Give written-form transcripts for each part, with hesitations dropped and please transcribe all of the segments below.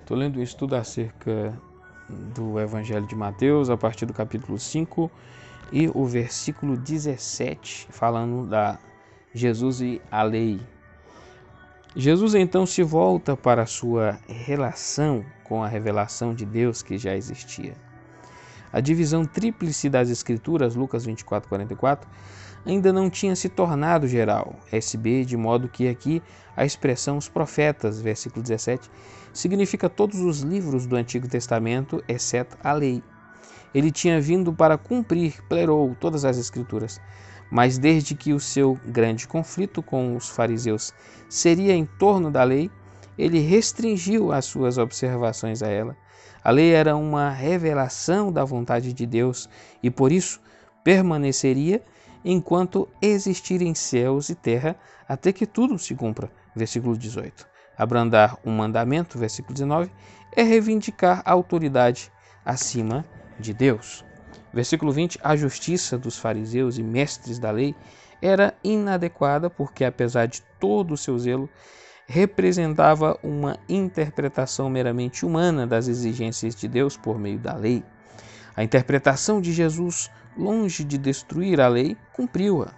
Estou lendo um estudo acerca do Evangelho de Mateus, a partir do capítulo 5 e o versículo 17, falando da Jesus e a lei. Jesus então se volta para a sua relação com a revelação de Deus que já existia. A divisão tríplice das Escrituras, Lucas 24, 44, ainda não tinha se tornado geral, SB, de modo que aqui a expressão os profetas, versículo 17, significa todos os livros do Antigo Testamento, exceto a lei. Ele tinha vindo para cumprir, plerou, todas as Escrituras, mas desde que o seu grande conflito com os fariseus seria em torno da lei, ele restringiu as suas observações a ela. A lei era uma revelação da vontade de Deus e, por isso, permaneceria enquanto existirem céus e terra, até que tudo se cumpra. Versículo 18. Abrandar um mandamento, versículo 19, é reivindicar a autoridade acima de Deus. Versículo 20. A justiça dos fariseus e mestres da lei era inadequada porque, apesar de todo o seu zelo, representava uma interpretação meramente humana das exigências de Deus por meio da lei. A interpretação de Jesus, longe de destruir a lei, cumpriu-a.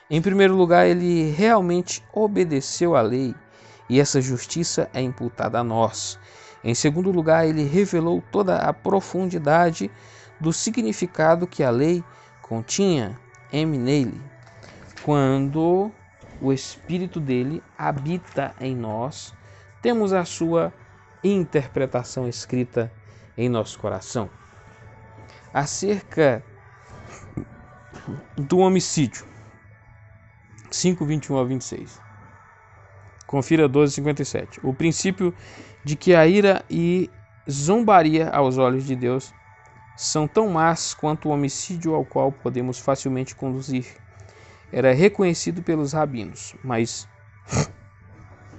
Em primeiro lugar, ele realmente obedeceu à lei e essa justiça é imputada a nós. Em segundo lugar, ele revelou toda a profundidade do significado que a lei continha nele. Quando o Espírito dele habita em nós, temos a sua interpretação escrita em nosso coração. Acerca do homicídio, 5, 21 a 26. Confira 12:57. O princípio de que a ira e zombaria aos olhos de Deus são tão más quanto o homicídio ao qual podemos facilmente conduzir era reconhecido pelos rabinos, mas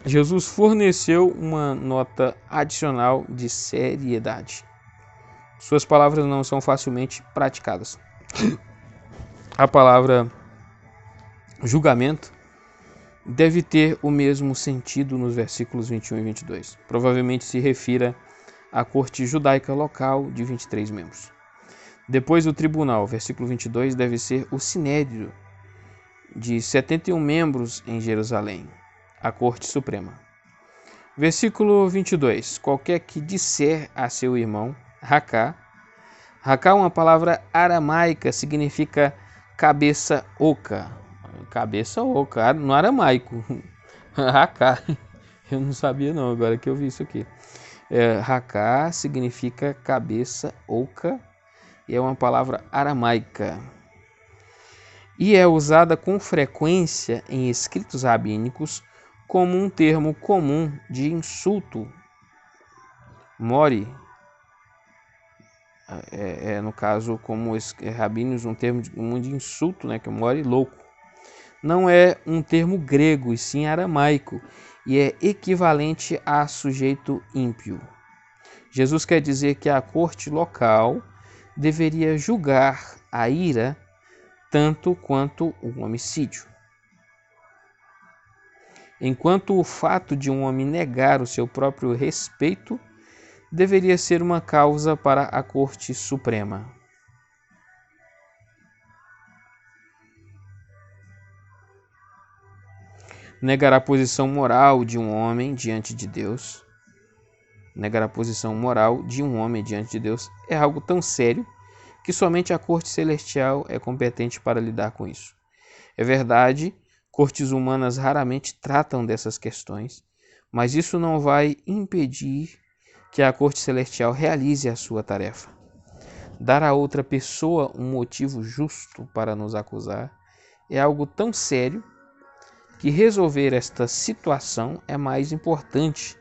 Jesus forneceu uma nota adicional de seriedade. Suas palavras não são facilmente praticadas. A palavra julgamento deve ter o mesmo sentido nos versículos 21 e 22. Provavelmente se refira à corte judaica local de 23 membros. Depois do tribunal, versículo 22, deve ser o sinédrio de 71 membros em Jerusalém, a corte suprema. Versículo 22. Qualquer que disser a seu irmão, Racá, é uma palavra aramaica, significa cabeça oca. Cabeça oca, no aramaico. Racá, eu não sabia não, agora que eu vi isso aqui. Racá significa cabeça oca e é uma palavra aramaica. E é usada com frequência em escritos rabínicos como um termo comum de insulto. Mori, no caso, como rabinos, um termo comum de insulto, né, que é mori, louco. Não é um termo grego, e sim aramaico, e é equivalente a sujeito ímpio. Jesus quer dizer que a corte local deveria julgar a ira tanto quanto o homicídio. Enquanto o fato de um homem negar o seu próprio respeito deveria ser uma causa para a Corte Suprema. Negar a posição moral de um homem diante de Deus. Negar a posição moral de um homem diante de Deus é algo tão sério que somente a Corte Celestial é competente para lidar com isso. É verdade, cortes humanas raramente tratam dessas questões, mas isso não vai impedir que a Corte Celestial realize a sua tarefa. Dar a outra pessoa um motivo justo para nos acusar é algo tão sério que resolver esta situação é mais importante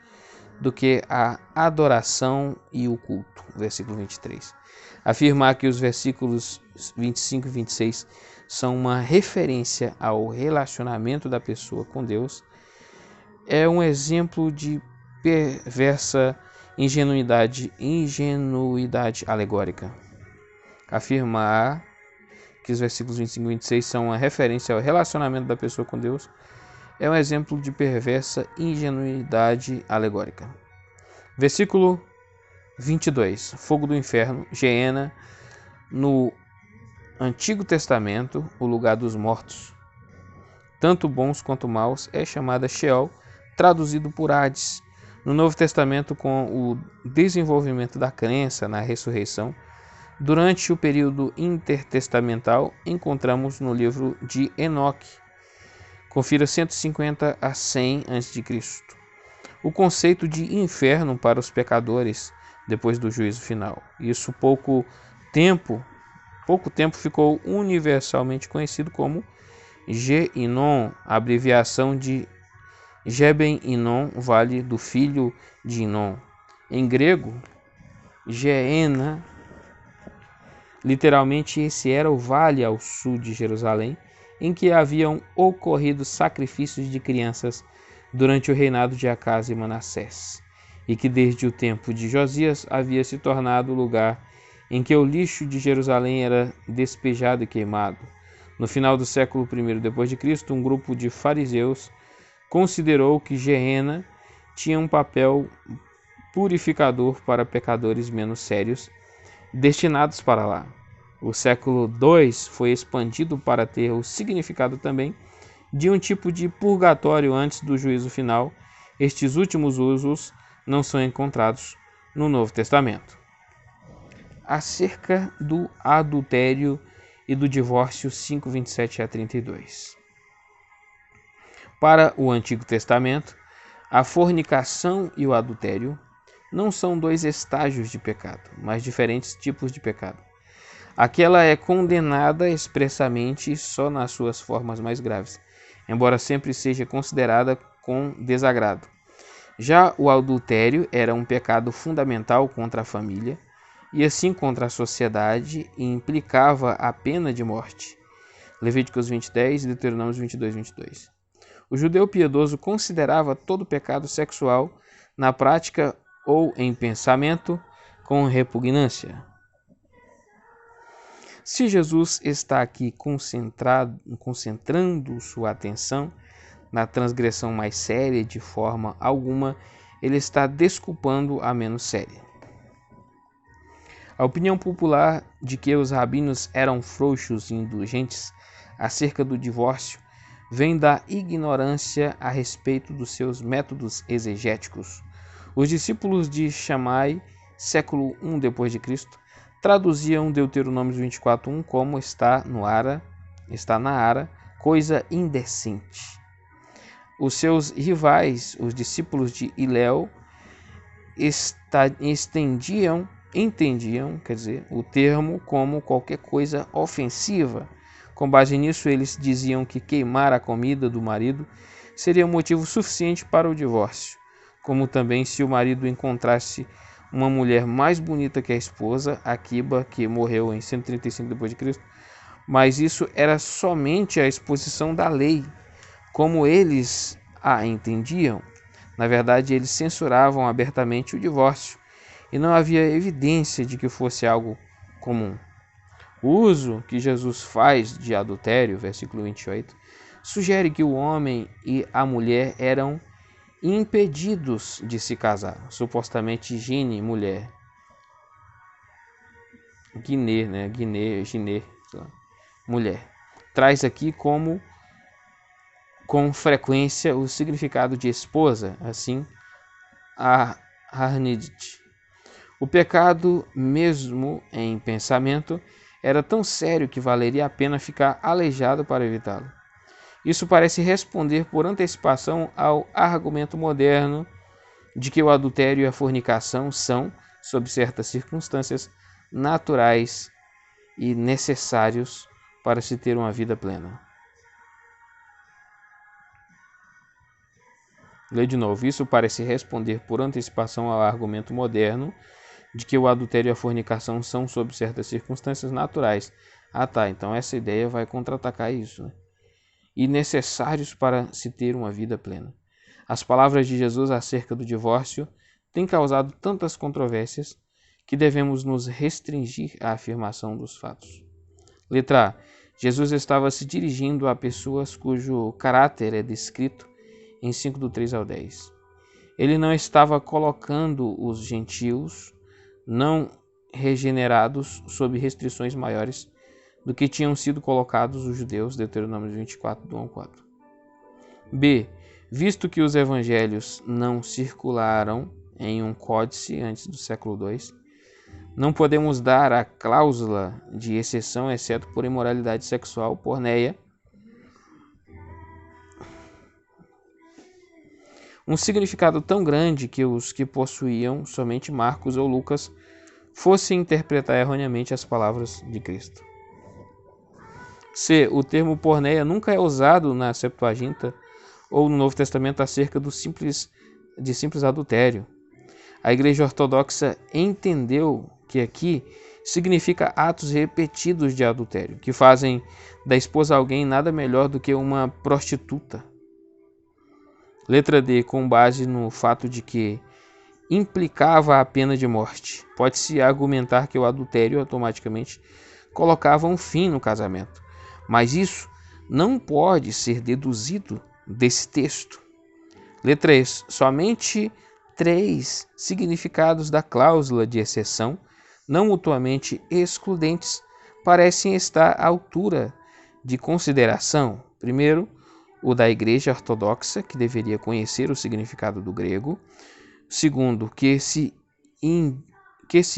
do que a adoração e o culto. Versículo 23. Afirmar que os versículos 25 e 26 são uma referência ao relacionamento da pessoa com Deus é um exemplo de perversa ingenuidade alegórica. Afirmar que os versículos 25 e 26 são uma referência ao relacionamento da pessoa com Deus é um exemplo de perversa ingenuidade alegórica. Versículo 22. Fogo do inferno, Geena, no Antigo Testamento, o lugar dos mortos, tanto bons quanto maus, é chamada Sheol, traduzido por Hades. No Novo Testamento, com o desenvolvimento da crença na ressurreição, durante o período intertestamental, encontramos no livro de Enoque, confira 150 a 100 a.C., o conceito de inferno para os pecadores depois do juízo final. Isso pouco tempo ficou universalmente conhecido como Ge-Inon, abreviação de Geben-Inon, vale do filho de Inon. Em grego, Geena, literalmente esse era o vale ao sul de Jerusalém, em que haviam ocorrido sacrifícios de crianças durante o reinado de Acás e Manassés, e que desde o tempo de Josias havia se tornado o lugar em que o lixo de Jerusalém era despejado e queimado. No final do século I d.C., um grupo de fariseus considerou que Geena tinha um papel purificador para pecadores menos sérios, destinados para lá. O século II foi expandido para ter o significado também de um tipo de purgatório antes do juízo final. Estes últimos usos não são encontrados no Novo Testamento. Acerca do adultério e do divórcio 5:27 a 32. Para o Antigo Testamento, a fornicação e o adultério não são dois estágios de pecado, mas diferentes tipos de pecado. Aquela é condenada expressamente só nas suas formas mais graves, embora sempre seja considerada com desagrado. Já o adultério era um pecado fundamental contra a família e assim contra a sociedade e implicava a pena de morte. Levíticos 20:10 e Deuteronômio 22:22. O judeu piedoso considerava todo pecado sexual na prática ou em pensamento com repugnância. Se Jesus está aqui concentrando sua atenção na transgressão mais séria, de forma alguma ele está desculpando a menos séria. A opinião popular de que os rabinos eram frouxos e indulgentes acerca do divórcio vem da ignorância a respeito dos seus métodos exegéticos. Os discípulos de Shammai, século I d.C., traduziam Deuteronômio 24:1 como está na Ara, coisa indecente. Os seus rivais, os discípulos de Hilel, entendiam o termo como qualquer coisa ofensiva. Com base nisso, eles diziam que queimar a comida do marido seria motivo suficiente para o divórcio, como também se o marido encontrasse uma mulher mais bonita que a esposa, Aquiba, que morreu em 135 d.C., mas isso era somente a exposição da lei, como eles a entendiam. Na verdade, eles censuravam abertamente o divórcio, e não havia evidência de que fosse algo comum. O uso que Jesus faz de adultério, versículo 28, sugere que o homem e a mulher eram impedidos de se casar, supostamente Gine, mulher, Gine, mulher. Traz aqui com frequência o significado de esposa, assim, a Harnidit. O pecado, mesmo em pensamento, era tão sério que valeria a pena ficar aleijado para evitá-lo. Isso parece responder por antecipação ao argumento moderno de que o adultério e a fornicação são, sob certas circunstâncias, naturais e necessários para se ter uma vida plena. Lê de novo. Isso parece responder por antecipação ao argumento moderno de que o adultério e a fornicação são, sob certas circunstâncias, naturais. Então essa ideia vai contra-atacar isso, né? E necessários para se ter uma vida plena. As palavras de Jesus acerca do divórcio têm causado tantas controvérsias que devemos nos restringir à afirmação dos fatos. Letra A. Jesus estava se dirigindo a pessoas cujo caráter é descrito em 5 do 3 ao 10. Ele não estava colocando os gentios não regenerados sob restrições maiores do que tinham sido colocados os judeus, Deuteronômio 24, do 1 ao 4. B. Visto que os evangelhos não circularam em um códice antes do século II, não podemos dar a cláusula de exceção, exceto por imoralidade sexual, porneia, um significado tão grande que os que possuíam somente Marcos ou Lucas fossem interpretar erroneamente as palavras de Cristo. C. O termo porneia nunca é usado na Septuaginta ou no Novo Testamento acerca de simples adultério. A Igreja Ortodoxa entendeu que aqui significa atos repetidos de adultério, que fazem da esposa alguém nada melhor do que uma prostituta. Letra D, com base no fato de que implicava a pena de morte. Pode-se argumentar que o adultério automaticamente colocava um fim no casamento, mas isso não pode ser deduzido desse texto. Letra E, somente 3 significados da cláusula de exceção, não mutuamente excludentes, parecem estar à altura de consideração. Primeiro, o da Igreja Ortodoxa, que deveria conhecer o significado do grego. Segundo, que se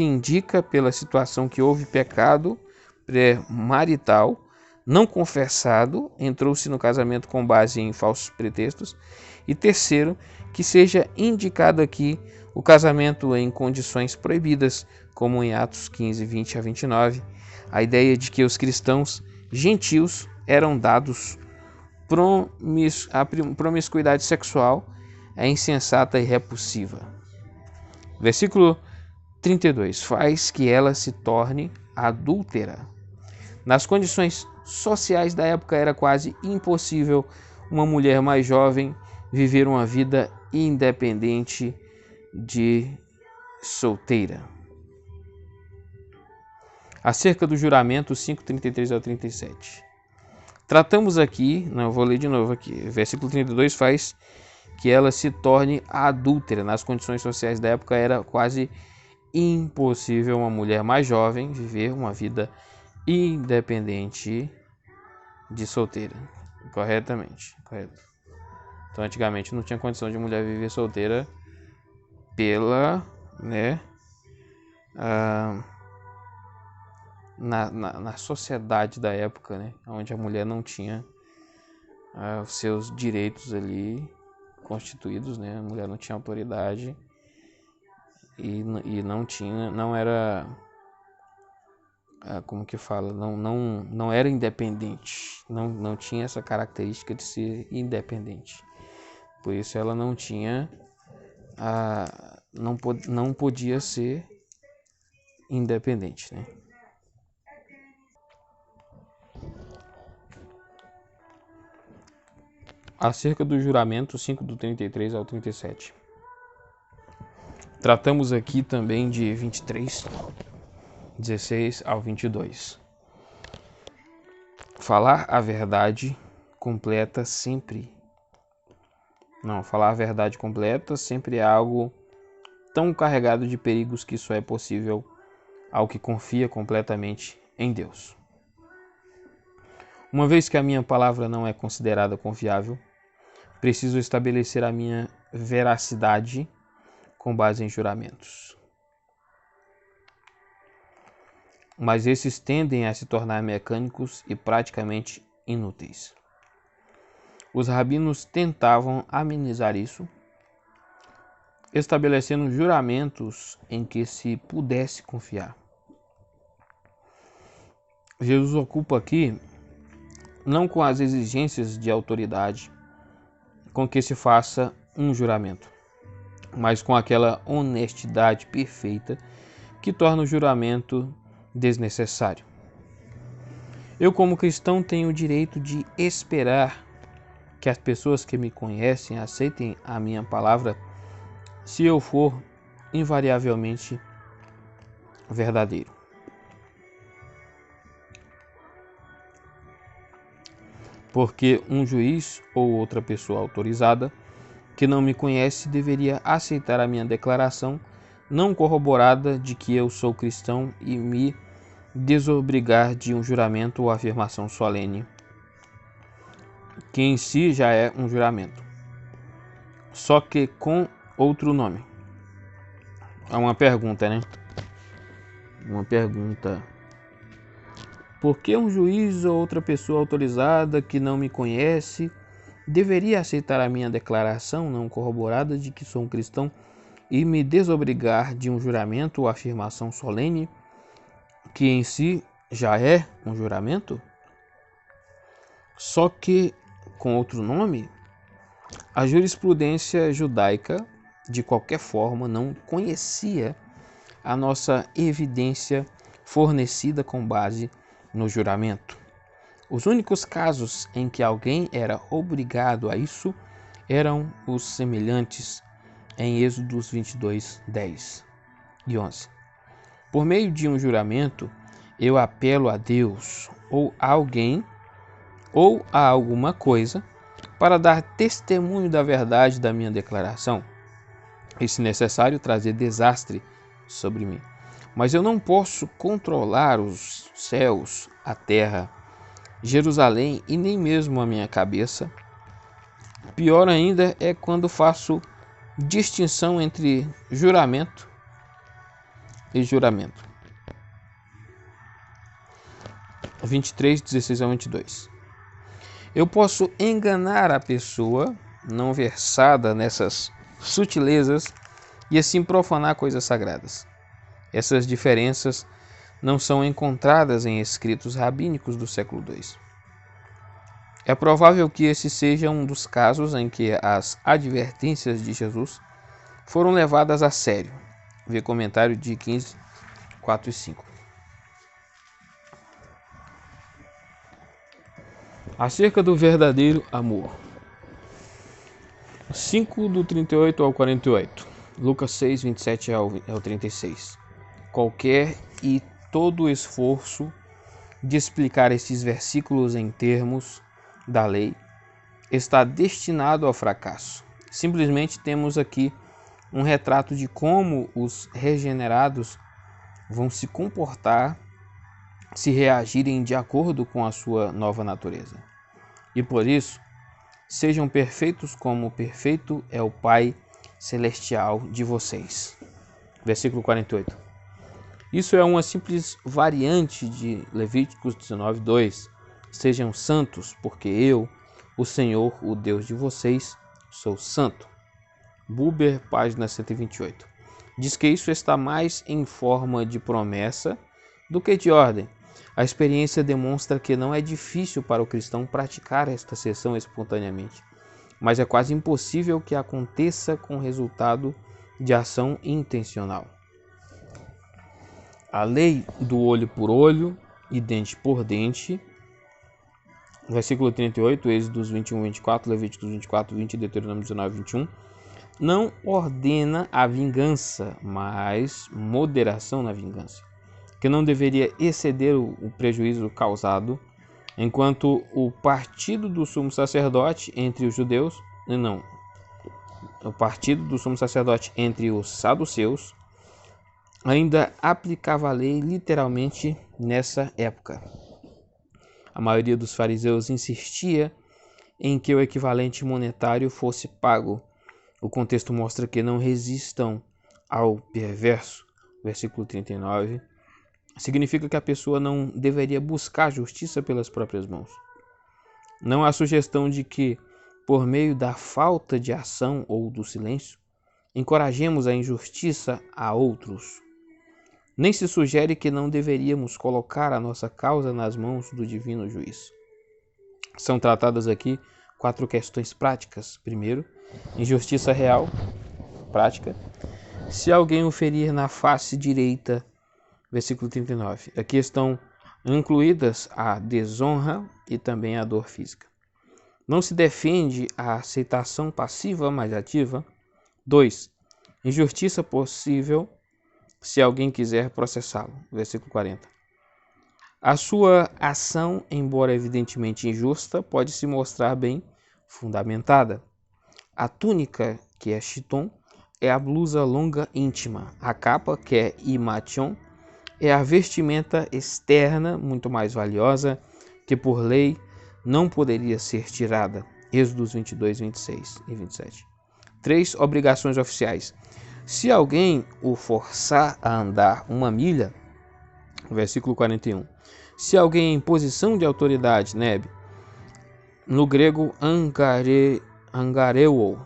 indica pela situação que houve pecado pré-marital, não confessado, entrou-se no casamento com base em falsos pretextos. E terceiro, que seja indicado aqui o casamento em condições proibidas, como em Atos 15, 20 a 29, a ideia de que os cristãos gentios eram dados a promiscuidade sexual é insensata e repulsiva. Versículo 32. Faz que ela se torne adúltera. Nas condições sociais da época era quase impossível uma mulher mais jovem viver uma vida independente de solteira. Acerca do juramento 5:33 ao 37. Tratamos aqui, não vou ler de novo aqui, versículo 32 faz que ela se torne adúltera. Nas condições sociais da época era quase impossível uma mulher mais jovem viver uma vida independente de solteira. Corretamente, correto. Então antigamente não tinha condição de mulher viver solteira pela, na sociedade da época, onde a mulher não tinha os seus direitos ali constituídos, a mulher não tinha autoridade e não era, como que fala, não era independente, não tinha essa característica de ser independente, por isso ela não tinha, não podia ser independente, Acerca do juramento 5 do 33 ao 37. Tratamos aqui também de 23, 16 ao 22. Falar a verdade completa sempre. Falar a verdade completa sempre é algo tão carregado de perigos que só é possível ao que confia completamente em Deus. Uma vez que a minha palavra não é considerada confiável, preciso estabelecer a minha veracidade com base em juramentos. Mas esses tendem a se tornar mecânicos e praticamente inúteis. Os rabinos tentavam amenizar isso, estabelecendo juramentos em que se pudesse confiar. Jesus ocupa aqui não com as exigências de autoridade com que se faça um juramento, mas com aquela honestidade perfeita que torna o juramento desnecessário. Eu, como cristão, tenho o direito de esperar que as pessoas que me conhecem aceitem a minha palavra se eu for invariavelmente verdadeiro. Porque um juiz ou outra pessoa autorizada que não me conhece deveria aceitar a minha declaração não corroborada de que eu sou cristão e me desobrigar de um juramento ou afirmação solene, que em si já é um juramento, só que com outro nome. É uma pergunta, né? Uma pergunta. Por que um juiz ou outra pessoa autorizada que não me conhece deveria aceitar a minha declaração não corroborada de que sou um cristão e me desobrigar de um juramento ou afirmação solene, que em si já é um juramento? Só que com outro nome? A jurisprudência judaica, de qualquer forma, não conhecia a nossa evidência fornecida com base no juramento. Os únicos casos em que alguém era obrigado a isso eram os semelhantes em Êxodos 22, 10 e 11. Por meio de um juramento, eu apelo a Deus ou a alguém ou a alguma coisa para dar testemunho da verdade da minha declaração e, se necessário, trazer desastre sobre mim. Mas eu não posso controlar os céus, a terra, Jerusalém e nem mesmo a minha cabeça. Pior ainda é quando faço distinção entre juramento e juramento. 23, 16 a 22. Eu posso enganar a pessoa não versada nessas sutilezas e assim profanar coisas sagradas. Essas diferenças não são encontradas em escritos rabínicos do século II. É provável que esse seja um dos casos em que as advertências de Jesus foram levadas a sério. Vê comentário de 15, 4 e 5. Acerca do verdadeiro amor. 5 do 38 ao 48. Lucas 6, 27 ao 36. Qualquer e todo esforço de explicar estes versículos em termos da lei está destinado ao fracasso. Simplesmente temos aqui um retrato de como os regenerados vão se comportar se reagirem de acordo com a sua nova natureza. E por isso, sejam perfeitos como perfeito é o Pai Celestial de vocês. Versículo 48. Isso é uma simples variante de Levíticos 19, 2. Sejam santos, porque eu, o Senhor, o Deus de vocês, sou santo. Buber, página 128. Diz que isso está mais em forma de promessa do que de ordem. A experiência demonstra que não é difícil para o cristão praticar esta sessão espontaneamente, mas é quase impossível que aconteça com resultado de ação intencional. A lei do olho por olho e dente por dente, versículo 38, Êxodos 21, 24, Levíticos 24, 20 e Deuteronômio 19, 21, não ordena a vingança, mas moderação na vingança, que não deveria exceder o prejuízo causado, enquanto o partido do sumo sacerdote entre os judeus, o partido do sumo sacerdote entre os saduceus, ainda aplicava a lei literalmente nessa época. A maioria dos fariseus insistia em que o equivalente monetário fosse pago. O contexto mostra que não resistam ao perverso. Versículo 39. Significa que a pessoa não deveria buscar justiça pelas próprias mãos. Não há sugestão de que, por meio da falta de ação ou do silêncio, encorajemos a injustiça a outros. Nem se sugere que não deveríamos colocar a nossa causa nas mãos do divino juiz. São tratadas aqui 4 questões práticas. Primeiro, injustiça real, prática. Se alguém o ferir na face direita, versículo 39. Aqui estão incluídas a desonra e também a dor física. Não se defende a aceitação passiva, mas ativa. 2. Injustiça possível se alguém quiser processá-lo. Versículo 40. A sua ação, embora evidentemente injusta, pode se mostrar bem fundamentada. A túnica, que é chiton, é a blusa longa íntima. A capa, que é imation, é a vestimenta externa muito mais valiosa, que por lei não poderia ser tirada. Êxodos 22, 26 e 27. 3 obrigações oficiais. Se alguém o forçar a andar 1 milha, versículo 41. Se alguém em posição de autoridade, neb, no grego angareuo,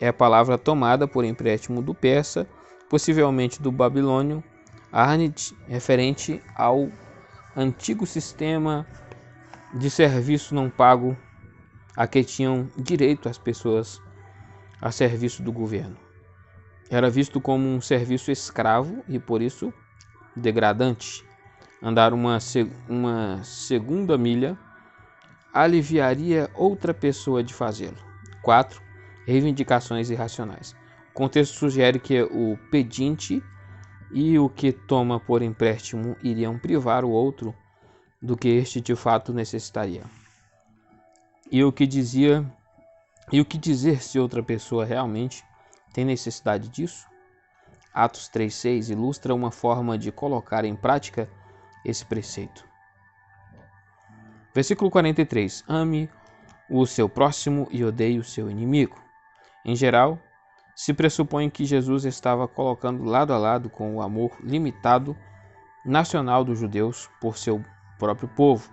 é a palavra tomada por empréstimo do persa, possivelmente do babilônio, arnit, referente ao antigo sistema de serviço não pago a que tinham direito as pessoas a serviço do governo. Era visto como um serviço escravo e, por isso, degradante. Andar uma segunda milha aliviaria outra pessoa de fazê-lo. 4. Reivindicações irracionais. O contexto sugere que o pedinte e o que toma por empréstimo iriam privar o outro do que este de fato necessitaria. E o que dizer se outra pessoa realmente tem necessidade disso? Atos 3,6 ilustra uma forma de colocar em prática esse preceito. Versículo 43. Ame o seu próximo e odeie o seu inimigo. Em geral, se pressupõe que Jesus estava colocando lado a lado com o amor limitado nacional dos judeus por seu próprio povo,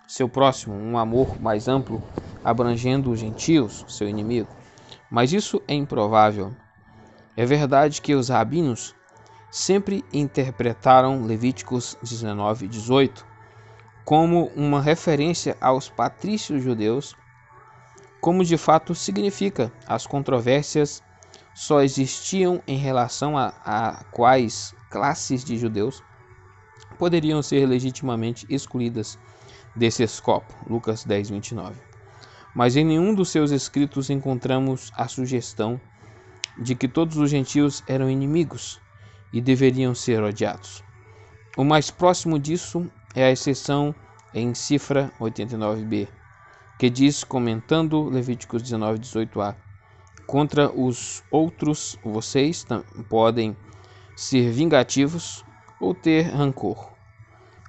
seu próximo, um amor mais amplo, abrangendo os gentios, seu inimigo. Mas isso é improvável. É verdade que os rabinos sempre interpretaram Levíticos 19, 18 como uma referência aos patrícios judeus, como de fato significa. As controvérsias só existiam em relação a quais classes de judeus poderiam ser legitimamente excluídas desse escopo. Lucas 10, 29. Mas em nenhum dos seus escritos encontramos a sugestão de que todos os gentios eram inimigos e deveriam ser odiados. O mais próximo disso é a exceção em Cifra 89b, que diz, comentando Levíticos 19, 18a, contra os outros vocês podem ser vingativos ou ter rancor.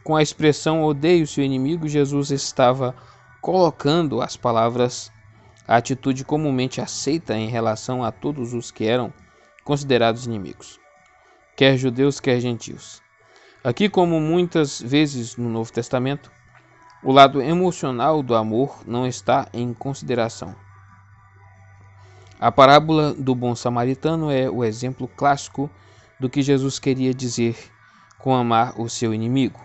Com a expressão odeie o seu inimigo, Jesus estava colocando as palavras, a atitude comumente aceita em relação a todos os que eram considerados inimigos, quer judeus, quer gentios. Aqui, como muitas vezes no Novo Testamento, o lado emocional do amor não está em consideração. A parábola do bom samaritano é o exemplo clássico do que Jesus queria dizer com amar o seu inimigo.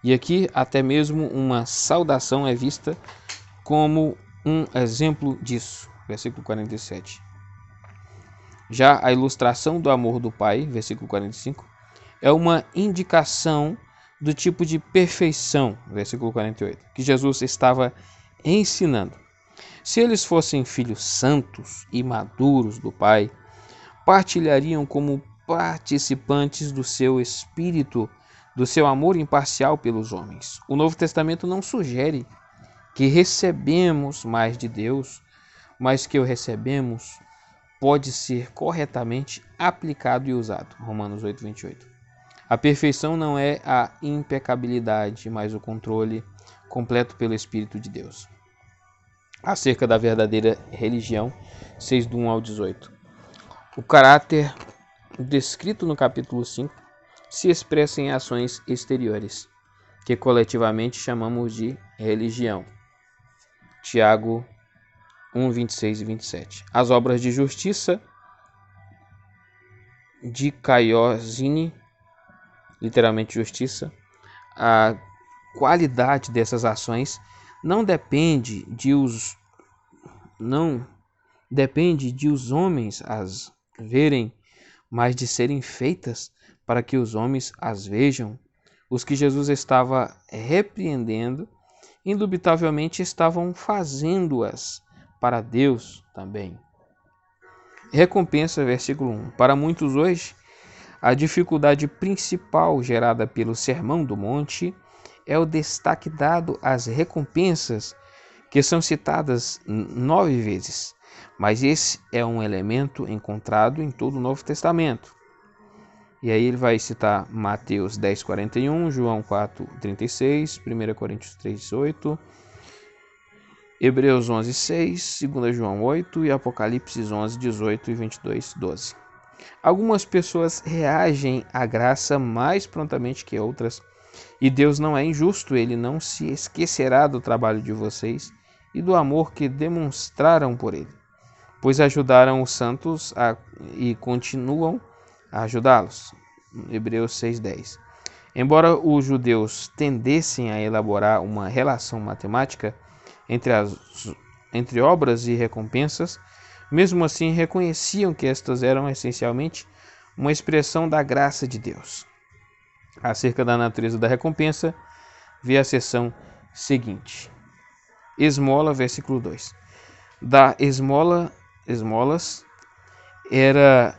E aqui até mesmo uma saudação é vista como um exemplo disso. Versículo 47. Já a ilustração do amor do Pai, versículo 45, é uma indicação do tipo de perfeição, versículo 48, que Jesus estava ensinando. Se eles fossem filhos santos e maduros do Pai, partilhariam como participantes do seu espírito, do seu amor imparcial pelos homens. O Novo Testamento não sugere que recebemos mais de Deus, mas que o recebemos pode ser corretamente aplicado e usado. Romanos 8, 28. A perfeição não é a impecabilidade, mas o controle completo pelo Espírito de Deus. Acerca da verdadeira religião, 6 do 1 ao 18. O caráter descrito no capítulo 5 se expressa em ações exteriores, que coletivamente chamamos de religião. Tiago 1, 26 e 27. As obras de justiça de Caiosine, literalmente justiça, a qualidade dessas ações não depende de os homens as verem, mas de serem feitas para que os homens as vejam. Os que Jesus estava repreendendo, indubitavelmente estavam fazendo-as para Deus também. Recompensa, versículo 1. Para muitos hoje, a dificuldade principal gerada pelo Sermão do Monte é o destaque dado às recompensas, que são citadas 9 vezes. Mas esse é um elemento encontrado em todo o Novo Testamento. E aí ele vai citar Mateus 10:41, João 4:36, 1 Coríntios 3:8, Hebreus 11:6, 2 João 8 e Apocalipse 11:18 e 22:12. Algumas pessoas reagem à graça mais prontamente que outras, e Deus não é injusto, ele não se esquecerá do trabalho de vocês e do amor que demonstraram por ele, pois ajudaram os santos e continuam a ajudá-los. Hebreus 6:10. Embora os judeus tendessem a elaborar uma relação matemática entre obras e recompensas, mesmo assim reconheciam que estas eram essencialmente uma expressão da graça de Deus. Acerca da natureza da recompensa, vê a seção seguinte. Esmola, versículo 2. Dar esmolas era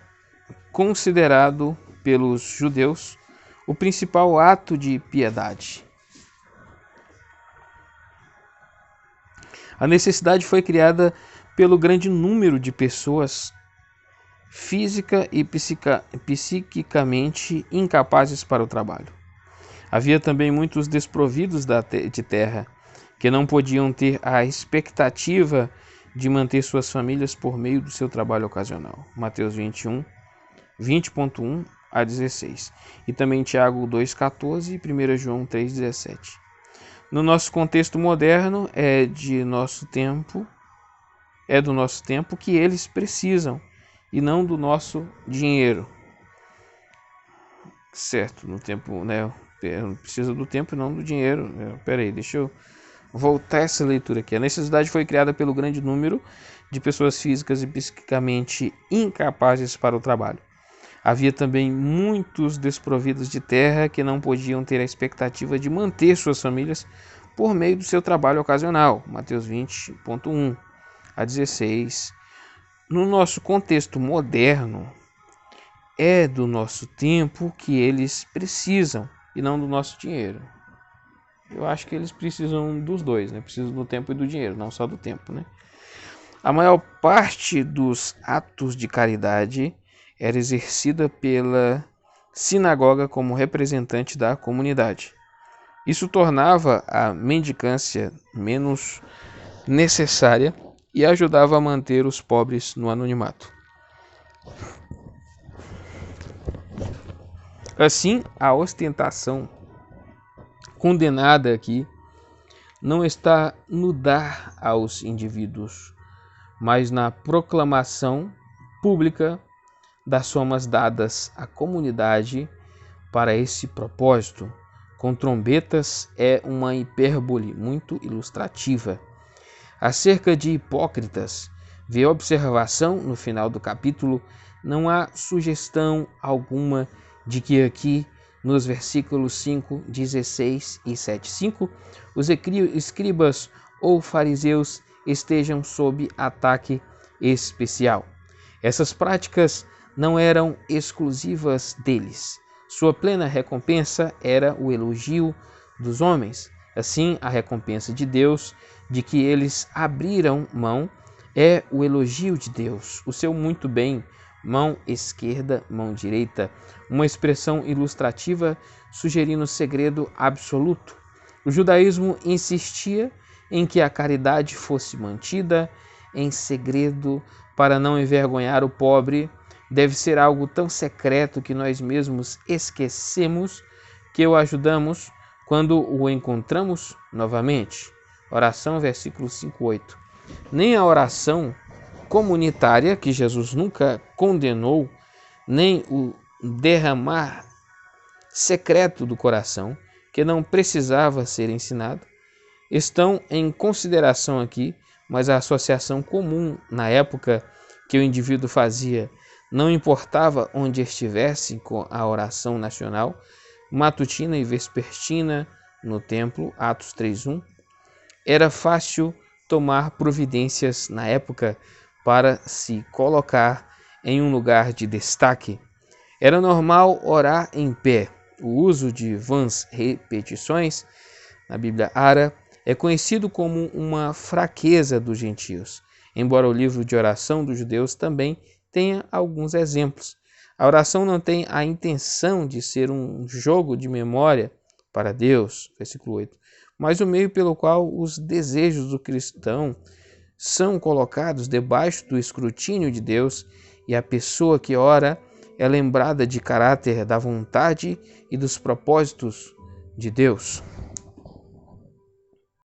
considerado pelos judeus o principal ato de piedade. A necessidade foi criada pelo grande número de pessoas física e psiquicamente incapazes para o trabalho. Havia também muitos desprovidos de terra, que não podiam ter a expectativa de manter suas famílias por meio do seu trabalho ocasional. Mateus 21, 20.1 a 16. E também Tiago 2,14 e 1 João 3,17. No nosso contexto moderno, é do nosso tempo que eles precisam e não do nosso dinheiro. Certo, no tempo, né? Precisa do tempo e não do dinheiro. Peraí, deixa eu voltar essa leitura aqui. A necessidade foi criada pelo grande número de pessoas físicas e psiquicamente incapazes para o trabalho. Havia também muitos desprovidos de terra que não podiam ter a expectativa de manter suas famílias por meio do seu trabalho ocasional. Mateus 20.1 a 16. No nosso contexto moderno, é do nosso tempo que eles precisam e não do nosso dinheiro. Eu acho que eles precisam dos dois, né? Precisam do tempo e do dinheiro, não só do tempo, né? A maior parte dos atos de caridade era exercida pela sinagoga como representante da comunidade. Isso tornava a mendicância menos necessária e ajudava a manter os pobres no anonimato. Assim, a ostentação condenada aqui não está no dar aos indivíduos, mas na proclamação pública das somas dadas à comunidade para esse propósito. Com trombetas é uma hipérbole muito ilustrativa. Acerca de hipócritas, vê observação no final do capítulo, não há sugestão alguma de que aqui, nos versículos 5, 16 e 7.5, os escribas ou fariseus estejam sob ataque especial. Essas práticas não eram exclusivas deles. Sua plena recompensa era o elogio dos homens. Assim, a recompensa de Deus, de que eles abriram mão, é o elogio de Deus, o seu muito bem, mão esquerda, mão direita, uma expressão ilustrativa sugerindo segredo absoluto. O judaísmo insistia em que a caridade fosse mantida em segredo para não envergonhar o pobre. Deve ser algo tão secreto que nós mesmos esquecemos que o ajudamos quando o encontramos novamente. Oração, versículo 5:8. Nem a oração comunitária, que Jesus nunca condenou, nem o derramar secreto do coração, que não precisava ser ensinado, estão em consideração aqui, mas a associação comum na época que o indivíduo fazia, não importava onde estivesse, com a oração nacional, matutina e vespertina no templo, Atos 3:1, era fácil tomar providências na época para se colocar em um lugar de destaque. Era normal orar em pé. O uso de vãs repetições na Bíblia Ara é conhecido como uma fraqueza dos gentios. embora o livro de oração dos judeus também tenha alguns exemplos. A oração não tem a intenção de ser um jogo de memória para Deus, versículo 8, mas o meio pelo qual os desejos do cristão são colocados debaixo do escrutínio de Deus, e a pessoa que ora é lembrada de caráter da vontade e dos propósitos de Deus.